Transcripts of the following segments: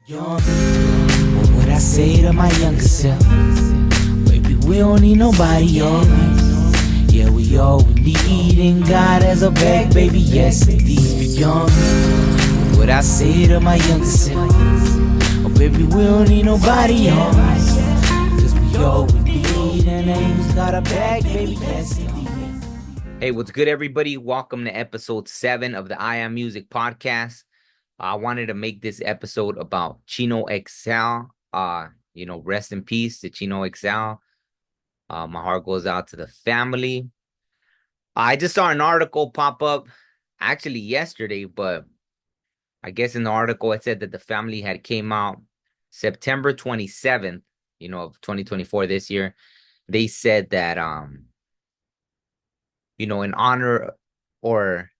Young, what would I say to my younger self? Baby, we don't need nobody else. Yeah, we all we need, and God as a back, baby, yes, indeed. Young, what would I say to my younger self? Oh, baby, we don't need nobody else. Cause we all we need, and ain't got a back, baby, yes, indeed. Hey, what's good, everybody? Welcome to episode 7 of the I Am Music podcast. I wanted to make this episode about Chino XL. Rest in peace to Chino XL. My heart goes out to the family. I just saw an article pop up actually yesterday, but I guess in the article it said that the family had came out September 27th, of 2024 this year. They said that in honor or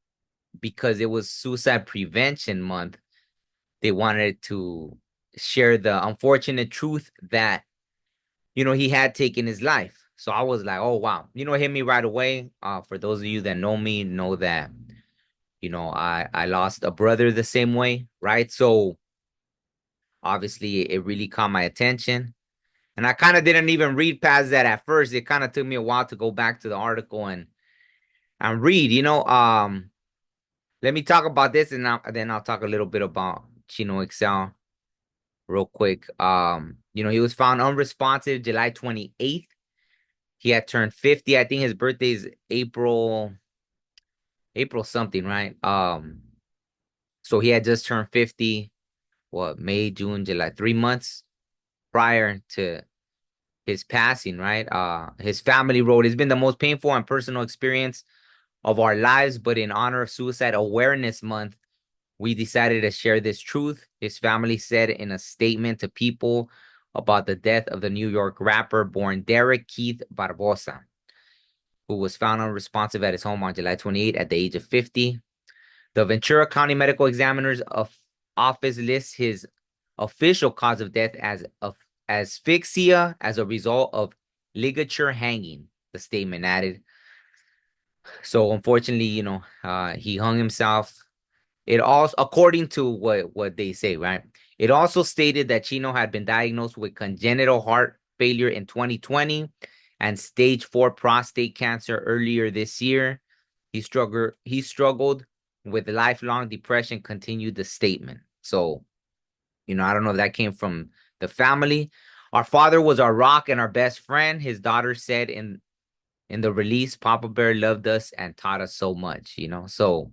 because it was Suicide Prevention Month, they wanted to share the unfortunate truth that, he had taken his life. So I was like, oh, wow. It hit me right away. For those of you that know me, know that, I lost a brother the same way, right? So obviously it really caught my attention. And I kind of didn't even read past that at first. It kind of took me a while to go back to the article and read, let me talk about this and then I'll talk a little bit about Chino XL real quick. He was found unresponsive July 28th. He had turned 50. I think his birthday is April something, right? So he had just turned 50, May, June, July, 3 months prior to his passing, right? His family wrote, "It's been the most painful and personal experience of our lives, but in honor of Suicide Awareness Month, we decided to share this truth," his family said in a statement to People about the death of the New York rapper born Derek Keith Barbosa, who was found unresponsive at his home on July 28 at the age of 50. The Ventura County Medical Examiner's office lists his official cause of death as asphyxia as a result of ligature hanging, the statement added. So unfortunately, he hung himself. It also, according to what they say, right? It also stated that Chino had been diagnosed with congenital heart failure in 2020 and stage 4 prostate cancer earlier this year. He struggled with lifelong depression, continued the statement. So, I don't know if that came from the family. Our father was our rock and our best friend, his daughter said in the release. Papa Bear loved us and taught us so much, So,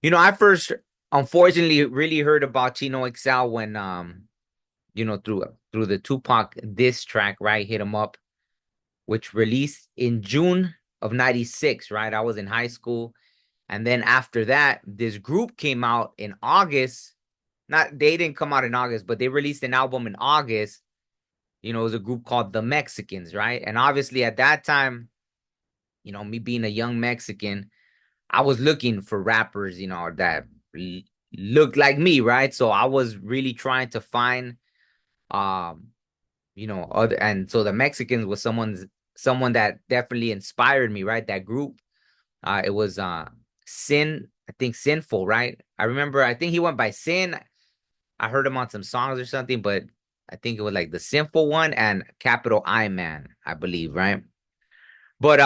I first unfortunately really heard about Chino XL when through the Tupac diss track, right? Hit him up, which released in June of 96, right? I was in high school. And then after that, this group came out in August. They didn't come out in August, but they released an album in August. It was a group called The Mexicans, right? And obviously at that time, me being a young Mexican, I was looking for rappers, that looked like me, right? So I was really trying to find, other, and so the Mexicans was someone that definitely inspired me, right? That group, it was I think Sinful, right? I think he went by Sin. I heard him on some songs or something, but I think it was like the Sinful one and Capital I Man, I believe, right? But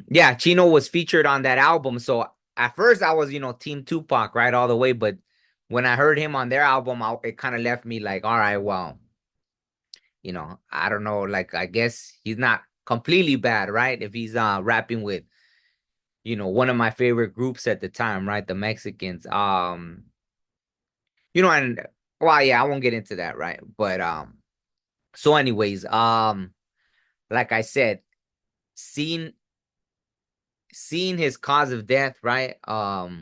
yeah, Chino was featured on that album. So at first I was, Team Tupac, right, all the way. But when I heard him on their album, it kind of left me like, all right, well, I don't know, like I guess he's not completely bad, right? If he's rapping with, one of my favorite groups at the time, right? The Mexicans. And well, yeah, I won't get into that, right? But so anyways, like I said, seeing his cause of death, right? I've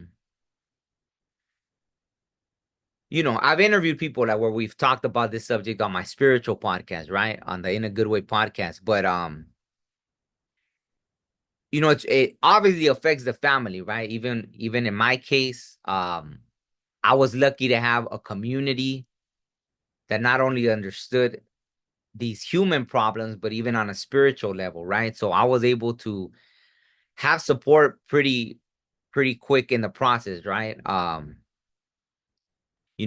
interviewed people that where we've talked about this subject on my spiritual podcast, right? On the In a Good Way podcast. But it obviously affects the family, right? Even in my case, I was lucky to have a community that not only understood these human problems, but even on a spiritual level, right? So I was able to have support pretty quick in the process, right?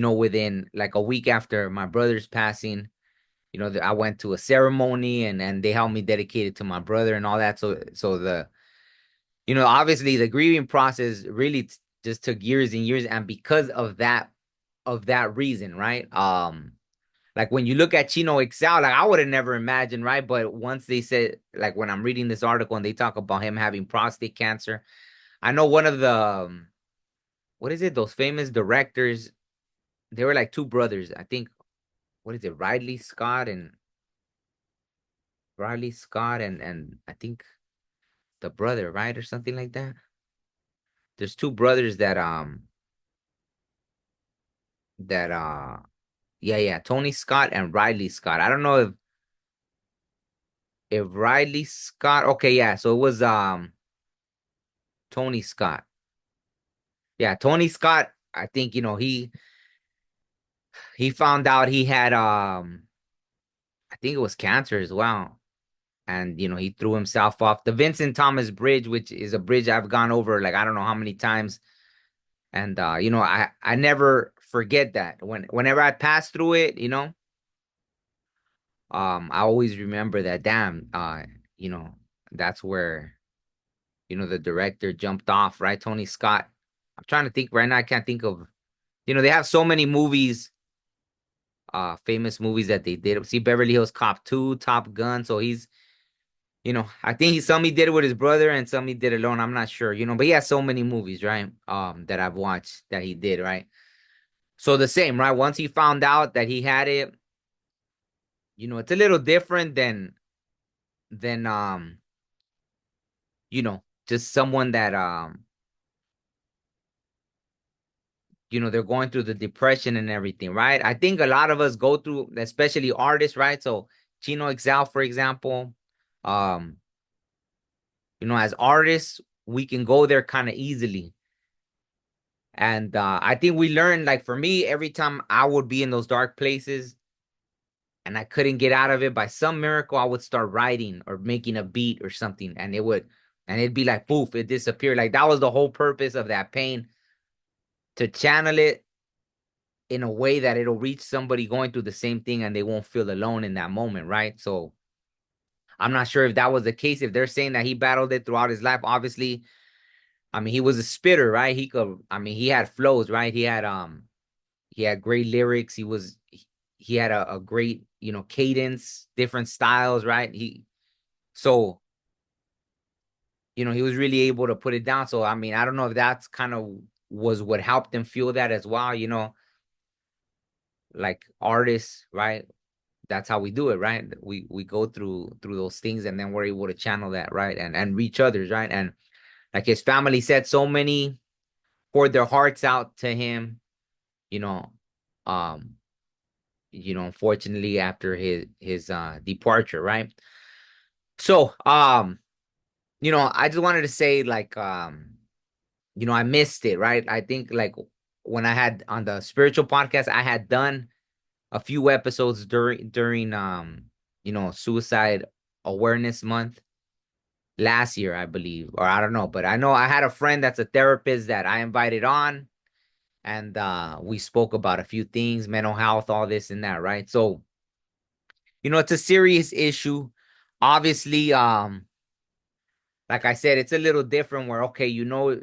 within like a week after my brother's passing, I went to a ceremony, and they helped me dedicate it to my brother and all that. So obviously the grieving process really just took years and years. And because of that reason, right? Like when you look at Chino XL, like I would have never imagined, right? But once they said, like when I'm reading this article and they talk about him having prostate cancer, I know one of the, what is it? Those famous directors, they were like two brothers. I think, what is it? Riley Scott and I think the brother, right? Or something like that. There's two brothers that yeah, Tony Scott and Riley Scott. I don't know if Riley Scott, okay, yeah. So it was Tony Scott. Yeah, Tony Scott, I think, he found out he had I think it was cancer as well. And he threw himself off the Vincent Thomas Bridge, which is a bridge I've gone over like I don't know how many times. And I never forget that. Whenever I pass through it, I always remember that, damn, you know, that's where, the director jumped off, right? Tony Scott. I'm trying to think right now, I can't think of, they have so many movies, famous movies that they did. See Beverly Hills Cop 2, Top Gun. So I think some he did it with his brother and some he did alone. I'm not sure, but he has so many movies, right? That I've watched that he did, right? So the same, right? Once he found out that he had it, it's a little different than just someone that they're going through the depression and everything, right? I think a lot of us go through, especially artists, right? So Chino XL, for example, um, as artists, we can go there kind of easily. And I think we learn, like for me, every time I would be in those dark places and I couldn't get out of it, by some miracle, I would start writing or making a beat or something, and it'd be like poof, it disappeared. Like that was the whole purpose of that pain, to channel it in a way that it'll reach somebody going through the same thing and they won't feel alone in that moment, right? So I'm not sure if that was the case. If they're saying that he battled it throughout his life, obviously, I mean, he was a spitter, right? He had flows, right? He had great lyrics. He had a great, cadence, different styles, right? So, he was really able to put it down. So, I mean, I don't know if that's kind of was what helped him feel that as well, like artists, right? That's how we do it, right? We go through those things and then we're able to channel that, right? And reach others, right? And like his family said, so many poured their hearts out to him, you know, um, unfortunately after his departure, right? So, I just wanted to say, like, I missed it, right? I think like when I had on the spiritual podcast, I had done a few episodes during Suicide Awareness Month last year, I believe, or I don't know, but I know I had a friend that's a therapist that I invited on, and we spoke about a few things, mental health, all this and that, right? So, it's a serious issue. Obviously, like I said, it's a little different where, okay, your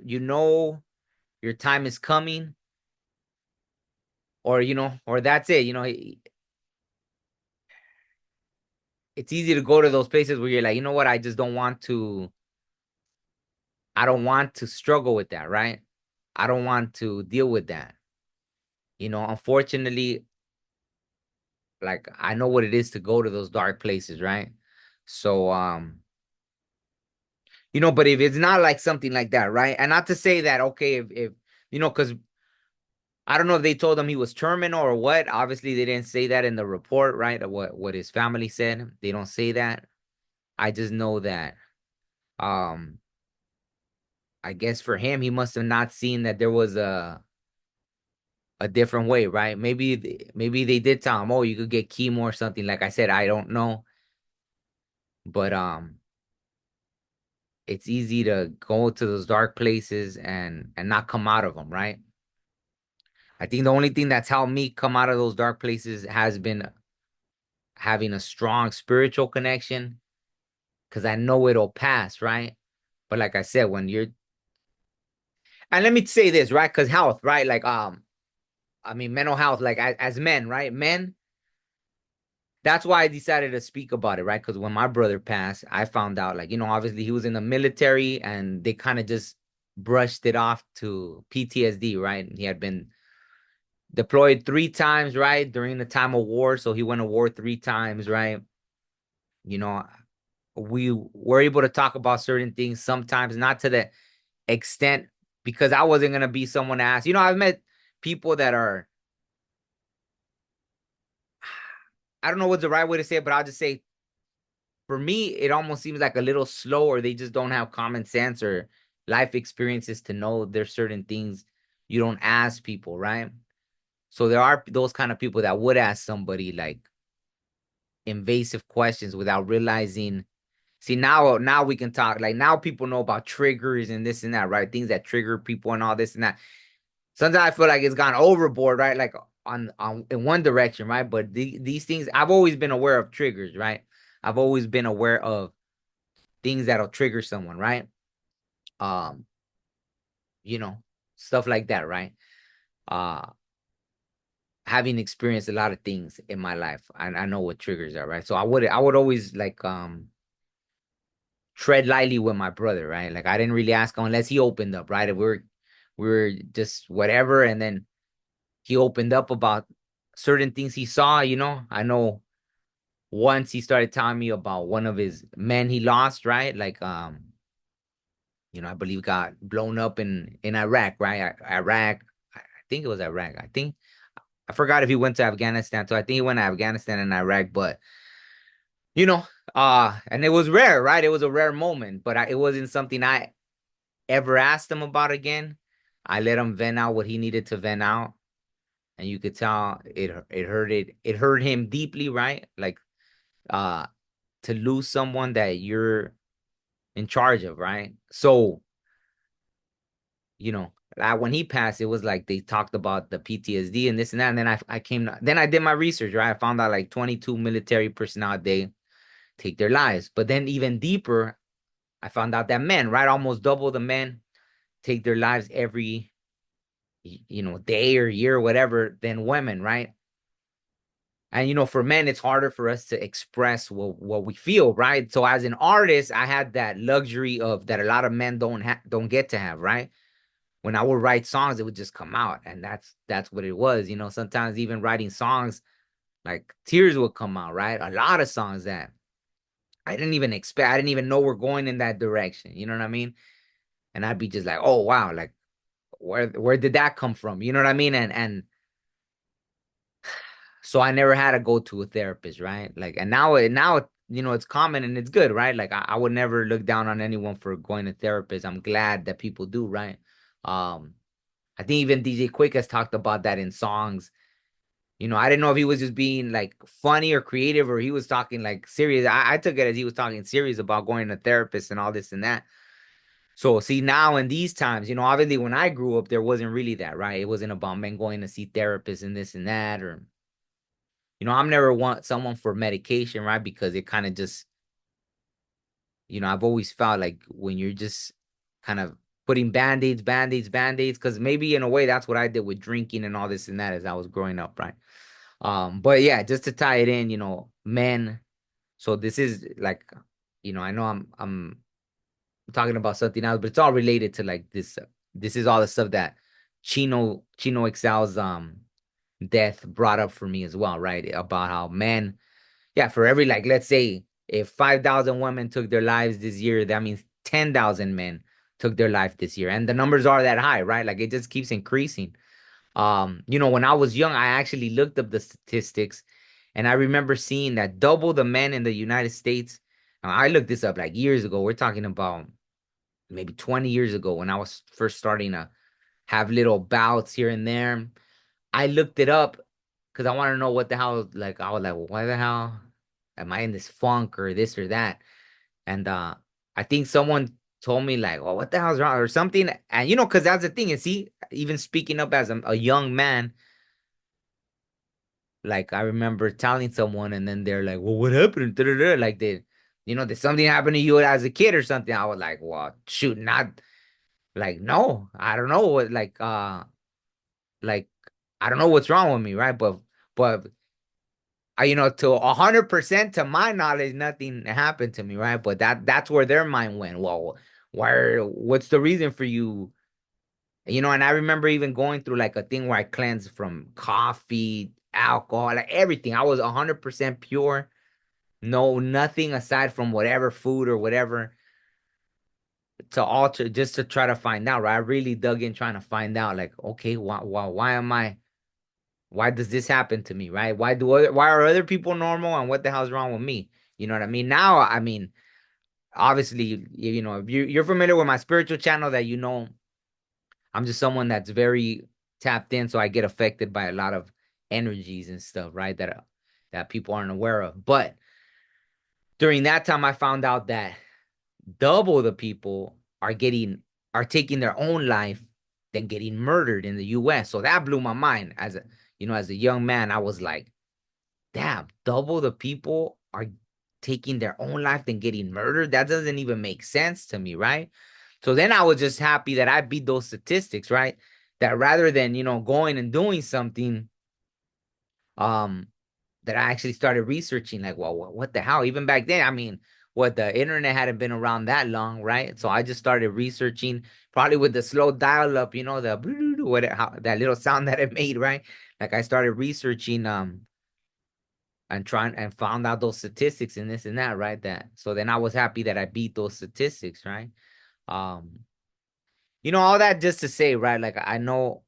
time is coming, or that's it. It's easy to go to those places where you're like, you know what, I don't want to struggle with that, right? I don't want to deal with that. Unfortunately, like I know what it is to go to those dark places, right? So, but if it's not like something like that, right? And not to say that, okay, if because I don't know if they told him he was terminal or what. Obviously, they didn't say that in the report, right? What his family said. They don't say that. I just know that, um, I guess for him, he must have not seen that there was a different way, right? Maybe they did tell him, oh, you could get chemo or something. Like I said, I don't know, but it's easy to go to those dark places and not come out of them, right? I think the only thing that's helped me come out of those dark places has been having a strong spiritual connection because I know it'll pass, right? But like I said, when you're, and let me say this, right? Because health, right? Like, I mean, mental health, like as men, right? Men, that's why I decided to speak about it, right? Because when my brother passed, I found out, like, obviously he was in the military and they kind of just brushed it off to PTSD, right? He had been deployed 3 times, right? During the time of war. So he went to war 3 times, right? You know, we were able to talk about certain things sometimes, not to the extent because I wasn't gonna be someone to ask. I've met people that are, I don't know what's the right way to say it, but I'll just say for me, it almost seems like a little slow, or they just don't have common sense or life experiences to know there's certain things you don't ask people, right? So there are those kind of people that would ask somebody like invasive questions without realizing. See, now we can talk. Like now people know about triggers and this and that, right? Things that trigger people and all this and that. Sometimes I feel like it's gone overboard, right? Like on in one direction, right? But these things, I've always been aware of triggers, right? I've always been aware of things that'll trigger someone, right? Um, you know, stuff like that, right? Uh, having experienced a lot of things in my life, I know what triggers are, right? So I would always like tread lightly with my brother, right? Like I didn't really ask him unless he opened up, right? If we were just whatever, and then he opened up about certain things he saw, I know once he started telling me about one of his men he lost, right? Like I believe got blown up in Iraq, right? Iraq, I think it was Iraq. I think I forgot if he went to Afghanistan. So I think he went to Afghanistan and Iraq, but you know, and it was rare, right? It was a rare moment, but it wasn't something I ever asked him about again. I let him vent out what he needed to vent out, and you could tell it hurt him deeply, right? Like uh to lose someone that you're in charge of, right? So, when he passed, it was like they talked about the PTSD and this and that. And then then I did my research, right? I found out like 22 military personnel a day take their lives. But then even deeper, I found out that men, right? Almost double the men take their lives every, day or year or whatever than women, right? And for men, it's harder for us to express what we feel, right? So as an artist, I had that luxury of that a lot of men don't get to have, right? When I would write songs, it would just come out, and that's what it was. Sometimes even writing songs, like tears would come out, right? A lot of songs that I didn't even expect, I didn't even know we're going in that direction. You know what I mean? And I'd be just like, oh wow, like where did that come from? You know what I mean? And so I never had to go to a therapist, right? Like, and now it's common and it's good, right? Like I would never look down on anyone for going to therapist. I'm glad that people do, right? Um, I think even DJ Quick has talked about that in songs. I didn't know if he was just being like funny or creative or he was talking like serious. I took it as he was talking serious about going to therapist and all this and that. So see now in these times, obviously when I grew up, there wasn't really that, right? It wasn't about men going to see therapists and this and that, or I'm never want someone for medication, right? Because it kind of just, I've always felt like when you're just kind of putting band-aids, because maybe in a way that's what I did with drinking and all this and that as I was growing up, right? But yeah, just to tie it in, men. So this is like, I know I'm talking about something else, but it's all related to like this. This is all the stuff that Chino XL's death brought up for me as well, right? About how men, yeah, for every like let's say if 5,000 women took their lives this year, that means 10,000 men took their life this year, and the numbers are that high, right? Like it just keeps increasing. When I was young, I actually looked up the statistics and I remember seeing that double the men in the United States. I looked this up like years ago. We're talking about maybe 20 years ago when I was first starting to have little bouts here and there. I looked it up because I want to know what the hell, like, I was like, well, why the hell am I in this funk or this or that? And I think someone told me like, "Oh, what the hell's wrong?" or something. And because that's the thing. And see, even speaking up as a young man, like I remember telling someone, and then they're like, "Well, what happened?" Da-da-da. Like did something happen to you as a kid or something? I was like, "Well, shoot, not like no, I don't know what like I don't know what's wrong with me, right?" But to 100% to my knowledge, nothing happened to me, right? But that's where their mind went. Well, what's the reason for you? And I remember even going through like a thing where I cleansed from coffee, alcohol, like everything. I was 100% pure. No, nothing aside from whatever food or whatever to alter just to try to find out, right? I really dug in trying to find out, like, okay, why does this happen to me, right? Why are other people normal and what the hell's wrong with me? You know what I mean? Now, I mean, obviously, if you're familiar with my spiritual channel, that I'm just someone that's very tapped in, so I get affected by a lot of energies and stuff, right? That people aren't aware of. But during that time, I found out that double the people are taking their own life than getting murdered in the U.S. So that blew my mind. As a young man, I was like, damn, double the people are taking their own life than getting murdered. That doesn't even make sense to me, right? So then I was just happy that I beat those statistics, right? That rather than, going and doing something, um, that I actually started researching, like, well, what the hell? Even back then, I mean, what the internet hadn't been around that long, right? So I just started researching, probably with the slow dial up, the that little sound that it made, right? Like I started researching, and trying and found out those statistics and this and that, right? So then I was happy that I beat those statistics, right? Um, all that just to say, right? Like I know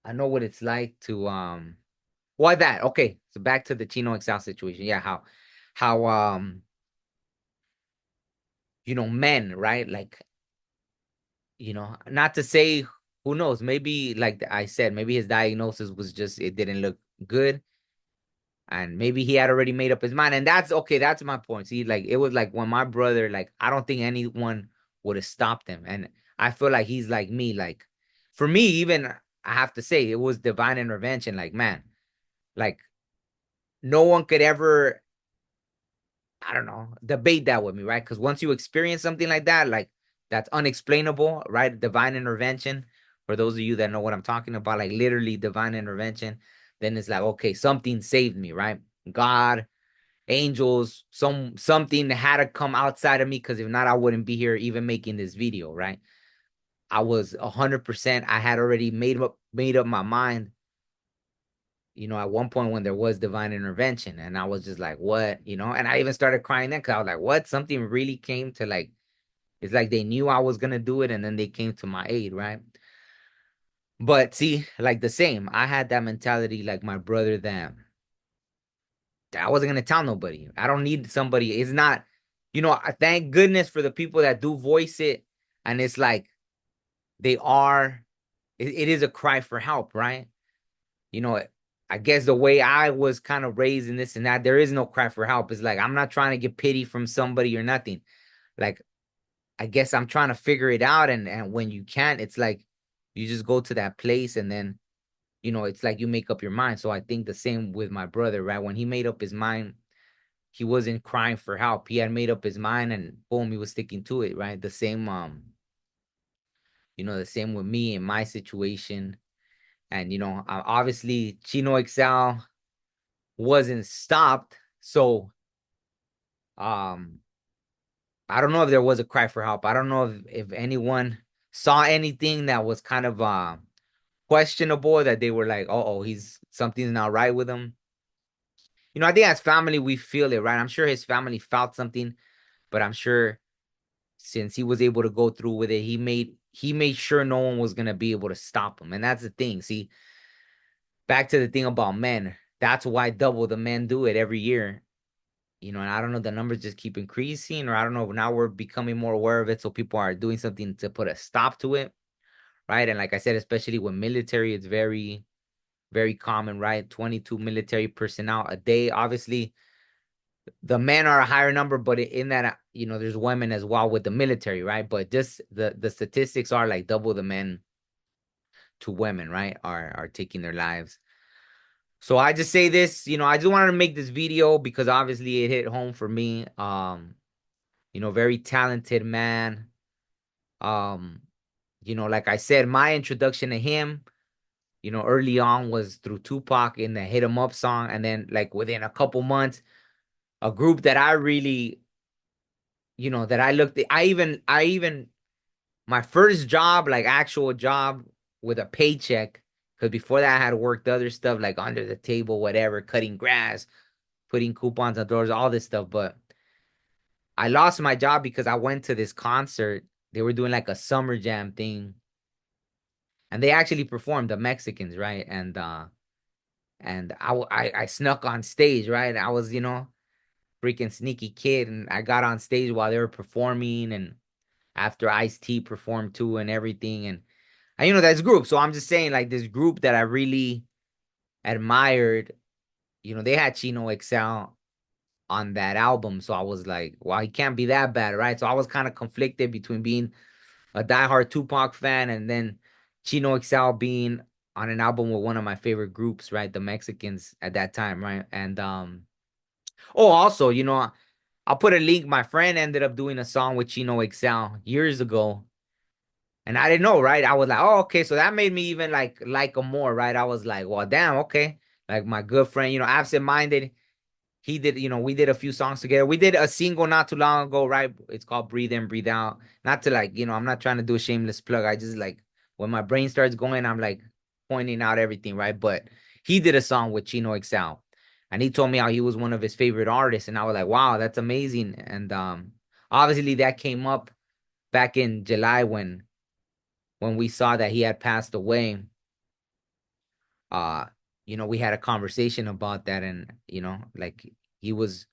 what it's like to why that? Okay, so back to the Chino XL situation. Yeah, how men, right? Like, not to say, who knows, maybe like I said, maybe his diagnosis was just it didn't look good. And maybe he had already made up his mind. And that's okay. That's my point. See, like it was like when my brother, like, I don't think anyone would have stopped him. And I feel like he's like me. Like, for me, even I have to say, it was divine intervention. Like, man, like no one could ever, I don't know, debate that with me, right? Because once you experience something like that, like that's unexplainable, right? Divine intervention. For those of you that know what I'm talking about, like literally divine intervention, then it's like, okay, something saved me, right? God, angels, something had to come outside of me, because if not, I wouldn't be here even making this video, right? I was 100%. I had already made up my mind. At one point when there was divine intervention, and I was just like, what, and I even started crying then because I was like, what? Something really came to, like, it's like they knew I was gonna do it, and then they came to my aid, right? But see, like the same, I had that mentality, like my brother, that I wasn't gonna tell nobody. I don't need somebody. It's not, I thank goodness for the people that do voice it, and it's like they are. It is a cry for help, right? You know, I guess the way I was kind of raised in this and that, there is no cry for help. It's like I'm not trying to get pity from somebody or nothing. Like I guess I'm trying to figure it out, and when you can't, it's like you just go to that place, and then it's like you make up your mind. So I think the same with my brother, right? When he made up his mind, he wasn't crying for help. He had made up his mind, and boom, he was sticking to it, right? The same with me in my situation. And obviously Chino XL wasn't stopped. So um I don't know if there was a cry for help. I don't know if anyone saw anything that was kind of questionable, that they were like, oh, he's something's not right with him. I think as family we feel it, right? I'm sure his family felt something, but I'm sure since he was able to go through with it, he made sure no one was gonna be able to stop him. And that's the thing. See, back to the thing about men. That's why double the men do it every year. And I don't know, the numbers just keep increasing, or I don't know, now we're becoming more aware of it, so people are doing something to put a stop to it, right? And like I said, especially with military, it's very, very common, right? 22 military personnel a day. Obviously, the men are a higher number, but in that, there's women as well with the military, right? But just the statistics are like double the men to women, right? Are taking their lives. So I just say this, I just wanted to make this video because obviously it hit home for me. Very talented man. Um, like I said, my introduction to him, early on was through Tupac in the Hit 'Em Up song, and then like within a couple months, a group that I really, that I looked at, I even my first job, like actual job with a paycheck, because before that I had worked other stuff like under the table, whatever, cutting grass, putting coupons on doors, all this stuff. But I lost my job because I went to this concert. They were doing like a summer jam thing, and they actually performed the Mexicans, right? And I snuck on stage, right? I was, freaking sneaky kid, and I got on stage while they were performing, and after Ice-T performed too and everything, and that's group. So I'm just saying, like, this group that I really admired, they had Chino XL on that album. So I was like, well, he can't be that bad, right? So I was kind of conflicted between being a diehard Tupac fan and then Chino XL being on an album with one of my favorite groups, right? The Mexicans at that time, right? And oh, also, I'll put a link. My friend ended up doing a song with Chino XL years ago. And I didn't know, right? I was like, oh, okay. So that made me even like him more, right? I was like, well, damn, okay. Like my good friend, absent minded. He did, we did a few songs together. We did a single not too long ago, right? It's called Breathe In, Breathe Out. Not to like, I'm not trying to do a shameless plug. I just like when my brain starts going, I'm like pointing out everything, right? But he did a song with Chino XL. And he told me how he was one of his favorite artists. And I was like, wow, that's amazing. And obviously that came up back in July when we saw that he had passed away. uh we had a conversation about that, and like he was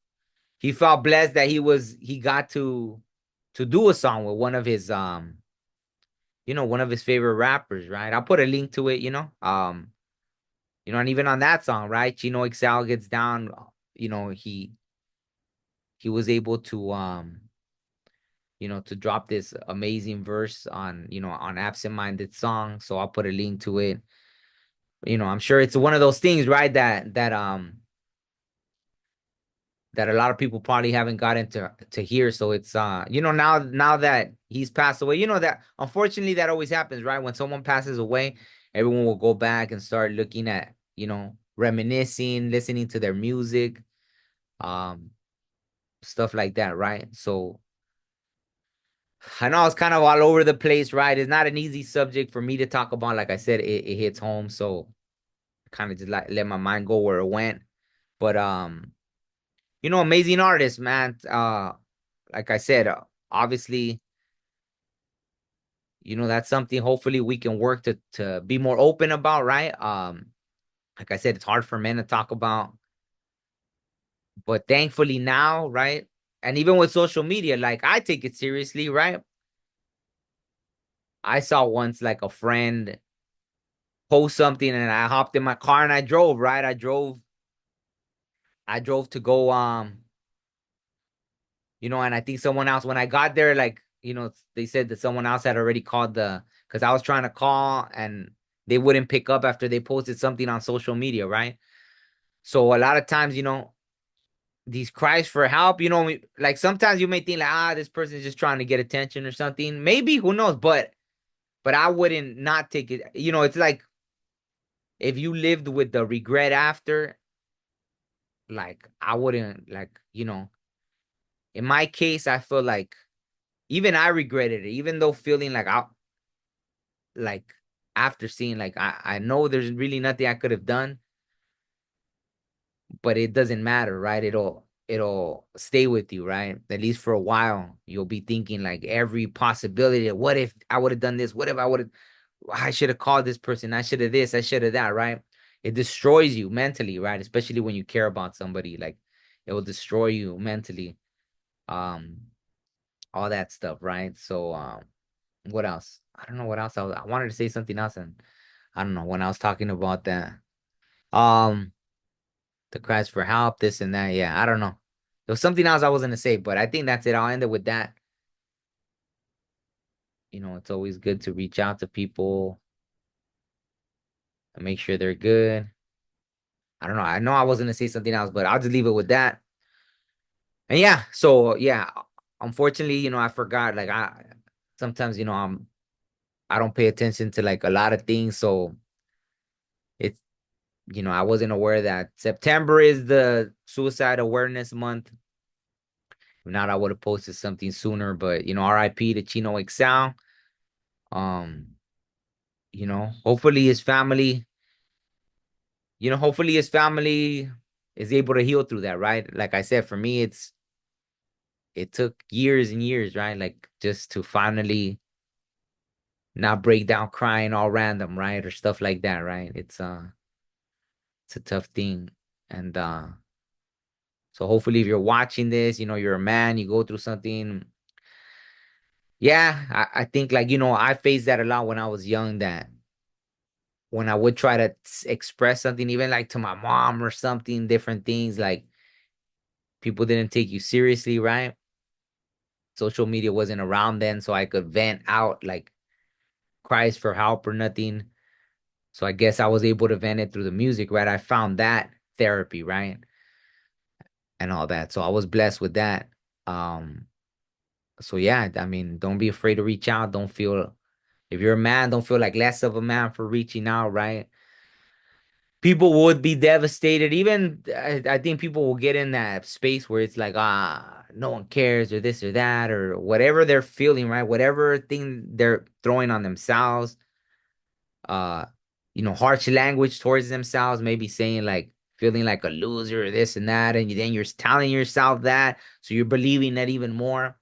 he felt blessed that he got to do a song with one of his favorite rappers, right? I'll put a link to it, and even on that song, right? Chino XL gets down, he was able to drop this amazing verse on Absent Minded song. So I'll put a link to it. I'm sure it's one of those things, right? That a lot of people probably haven't gotten to hear. So it's now that he's passed away, that unfortunately that always happens, right? When someone passes away, everyone will go back and start looking at, reminiscing, listening to their music, um, stuff like that, right? So I know it's kind of all over the place, right? It's not an easy subject for me to talk about. Like I said, it hits home, so kind of just like let my mind go where it went. But amazing artist, man. Like I said, obviously, that's something hopefully we can work to be more open about, right? Like I said, it's hard for men to talk about, but thankfully now, right? And even with social media, like I take it seriously, right? I saw once like a friend post something and I hopped in my car and I drove, right? I drove to go and I think someone else, when I got there, like, they said that someone else had already called because I was trying to call and they wouldn't pick up after they posted something on social media, right? So a lot of times, these cries for help, like sometimes you may think like, this person's just trying to get attention or something. Maybe, who knows? But I wouldn't not take it. It's like if you lived with the regret after, like I wouldn't like, in my case, I feel like even I regretted it, even though feeling like after seeing like I know there's really nothing I could have done, but it doesn't matter, right? It'll stay with you, right? At least for a while, you'll be thinking like every possibility. What if I would have done this? What if I should have called this person? I should have this, I should have that, right? It destroys you mentally, right? Especially when you care about somebody, like it will destroy you mentally. Um, all that stuff, right? So, what else? I don't know what else I wanted to say something else, and I don't know when I was talking about that. Um, the cries for help, this and that. Yeah, I don't know. There was something else I was gonna say, but I think that's it. I'll end it with that. It's always good to reach out to people and make sure they're good. I don't know. I know I was gonna say something else, but I'll just leave it with that. And yeah, so yeah, unfortunately, I forgot. Like I sometimes, I don't pay attention to like a lot of things. So it's I wasn't aware that September is the suicide awareness month. If not, I would have posted something sooner. But RIP to Chino XL. Um, hopefully his family, hopefully his family is able to heal through that, right? Like I said, for me, it took years and years, right? Like just to finally not break down crying all random, right? Or stuff like that, right? It's a tough thing. And so hopefully if you're watching this, you're a man, you go through something. Yeah, I think like, I faced that a lot when I was young, that when I would try to express something, even like to my mom or something, different things, like people didn't take you seriously, right? Social media wasn't around then, so I could vent out like cries for help or nothing. So I guess I was able to vent it through the music, right? I found that therapy, right? And all that. So I was blessed with that. Um, so yeah, I mean, don't be afraid to reach out. Don't feel if you're a man, don't feel like less of a man for reaching out, right? People would be devastated. Even I think people will get in that space where it's like, no one cares or this or that or whatever they're feeling, right? Whatever thing they're throwing on themselves, uh, harsh language towards themselves, maybe saying like feeling like a loser or this and that, and then you're telling yourself that, so you're believing that even more.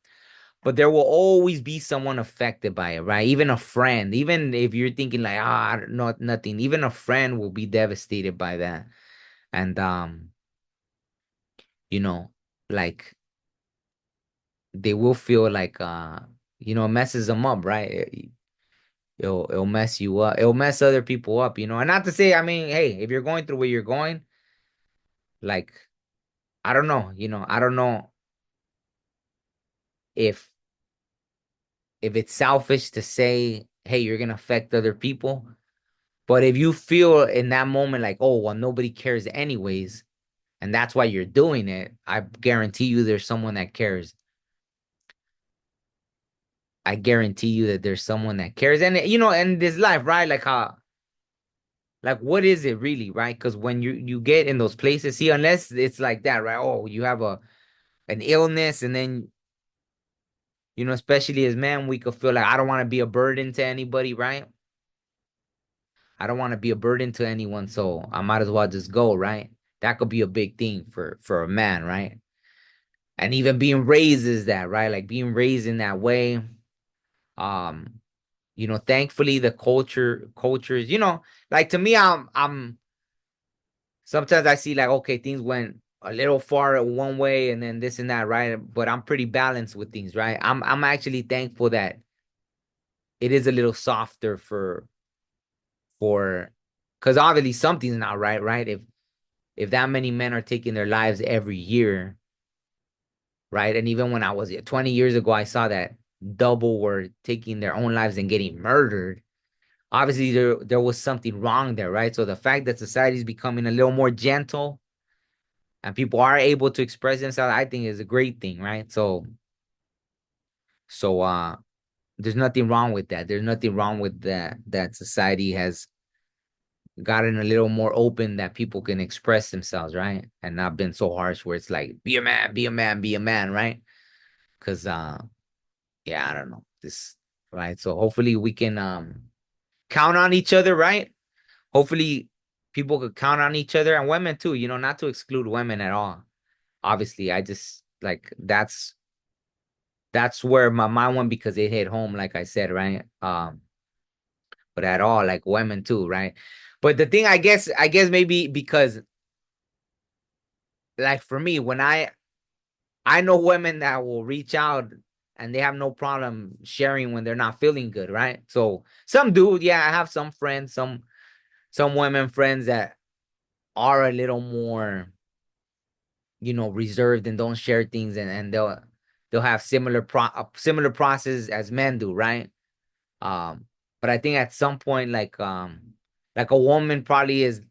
But there will always be someone affected by it, right? Even a friend, even if you're thinking like, not nothing, even a friend will be devastated by that. And you know, like they will feel like it messes them up, right? It'll mess you up. It'll mess other people up, And not to say, I mean, hey, if you're going through what you're going, like I don't know, I don't know if it's selfish to say, hey, you're gonna affect other people. But if you feel in that moment like, oh, well, nobody cares anyways, and that's why you're doing it, I guarantee you there's someone that cares. I guarantee you that there's someone that cares. And in this life, right? Like what is it really, right? Because when you get in those places, see, unless it's like that, right? Oh, you have an illness, and then especially as men, we could feel like I don't want to be a burden to anybody, right? I don't want to be a burden to anyone, so I might as well just go, right? That could be a big thing for a man, right? And even being raised is that, right? Like being raised in that way. Um, thankfully the cultures, like to me, I'm sometimes I see like, okay, things went a little far one way and then this and that, right? But I'm pretty balanced with things, right? I'm actually thankful that it is a little softer for because obviously something's not right, right? If that many men are taking their lives every year, right? And even when I was 20 years ago, I saw that double were taking their own lives and getting murdered. Obviously, there was something wrong there, right? So the fact that society is becoming a little more gentle and people are able to express themselves, I think is a great thing, right? So there's nothing wrong with that. There's nothing wrong with that society has gotten a little more open, that people can express themselves, right? And not been so harsh where it's like, be a man, be a man, be a man, right? Because yeah, I don't know. This right. So hopefully we can count on each other, right? Hopefully people could count on each other, and women too, not to exclude women at all. Obviously, I just like that's where my mind went because it hit home, like I said, right? But at all, like women too, right? But the thing, I guess maybe because like for me, when I know women that will reach out and they have no problem sharing when they're not feeling good, right? So some do, yeah. I have some friends, some women friends that are a little more, reserved and don't share things, and they'll have similar process as men do, right? But I think at some point, like a woman probably is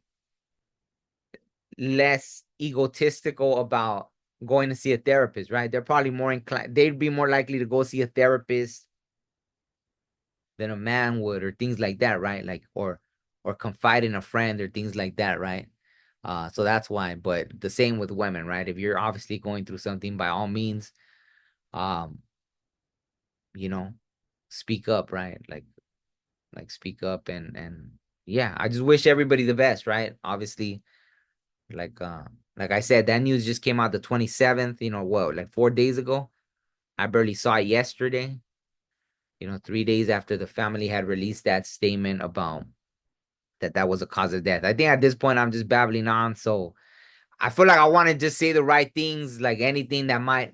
less egotistical about going to see a therapist, right? They're probably more inclined, they'd be more likely to go see a therapist than a man would, or things like that, right? Like, or confide in a friend or things like that, right? So that's why. But the same with women, right? If you're obviously going through something, by all means, um, you know, speak up, right? Like speak up, and yeah, I just wish everybody the best, right? Obviously, like I said, that news just came out the 27th, what, like 4 days ago. I barely saw it yesterday, 3 days after the family had released that statement about that was a cause of death. I think at this point I'm just babbling on, so I feel like I want to just say the right things, like anything that might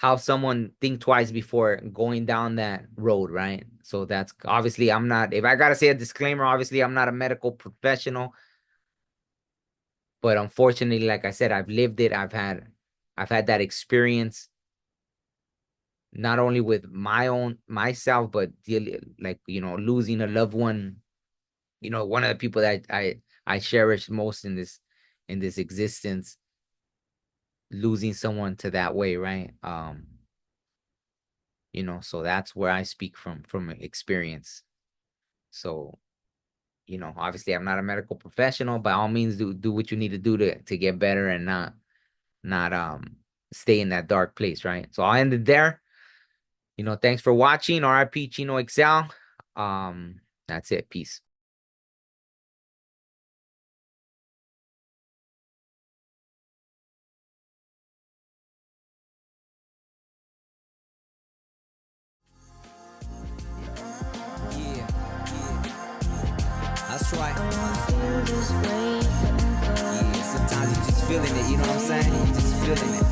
help someone think twice before going down that road, right? So that's obviously, I'm not, if I gotta say a disclaimer, obviously I'm not a medical professional, but unfortunately, like I said, I've lived it. I've had that experience, not only with myself, but like, losing a loved one, one of the people that I cherish most in this existence, losing someone to that way, right? So that's where I speak from experience. So, obviously I'm not a medical professional. By all means, do what you need to do to get better, and not stay in that dark place, right? So I'll end it there. Thanks for watching. RIP Chino XL. That's it. Peace. Yeah, that's right. Yeah, sometimes you just feeling it, you know what I'm saying? You just feeling it.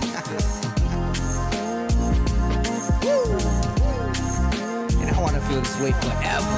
And I wanna feel this way forever.